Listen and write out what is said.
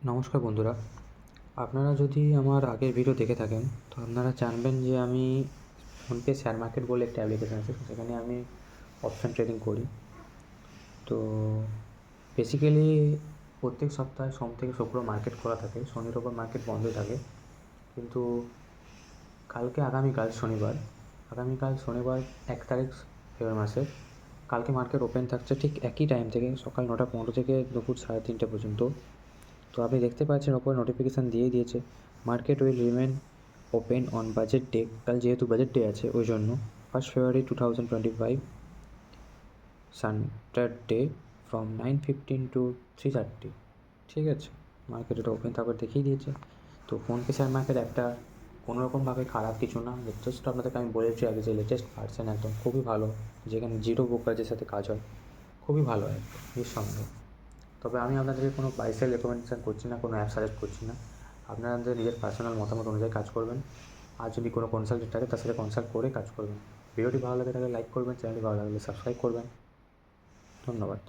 নমস্কার বন্ধুরা, আপনারা যদি আমার আগের ভিডিও দেখে থাকেন তো আপনারা জানবেন যে আমি ফোনপে শেয়ার মার্কেট বলে একটা অ্যাপ্লিকেশন আছে, সেখানে আমি অপশান ট্রেডিং করি। তো বেসিক্যালি প্রত্যেক সপ্তাহে সোম থেকে শুক্র মার্কেট খোলা থাকে, শনির ওপর মার্কেট বন্ধ থাকে। কিন্তু আগামীকাল শনিবার 1 তারিখ ফেব্রুয়ারি মাসের কালকে মার্কেট ওপেন থাকছে ঠিক একই টাইম থেকে, সকাল 9:15 থেকে দুপুর 3:30 পর্যন্ত। তো আপনি দেখতে পাচ্ছেন ওপরে নোটিফিকেশান দিয়ে দিয়েছে, market will remain open on budget day. কাল যেহেতু বাজেট ডে আছে ওই জন্য 1 ফেব্রুয়ারি 2025 সানডে ফ্রম 9:15 to 3:30। ঠিক আছে, মার্কেট এটা ওপেন থাকবে দেখিয়ে দিয়েছে। তো ফোনপে শেয়ার মার্কেট একটা কোনোরকমভাবে খারাপ কিছু না, জাস্ট আপনাদেরকে আমি বলেছি আগে যে লেটেস্ট ভার্সন একদম খুবই ভালো, যেখানে জিরো ব্রোকারেজের সাথে কাজ হয়, খুবই ভালো অ্যাপ নিঃসন্দেহে। তবে আমি আপনাদেরকে কোনো বাই সেল রেকমেন্ডেশন করছি না, কোনো অ্যাপ সাজেস্ট করছি না। আপনাদের নিজের পার্সোনাল মতামত অনুযায়ী কাজ করবেন। আর যদি কোনো কনসালটেন্ট থাকে তার সাথে কনসাল্ট করে কাজ করবেন। ভিডিওটি ভালো লাগে তাহলে লাইক করবেন, চ্যানেলটি ভালো লাগলে সাবস্ক্রাইব করবেন। ধন্যবাদ।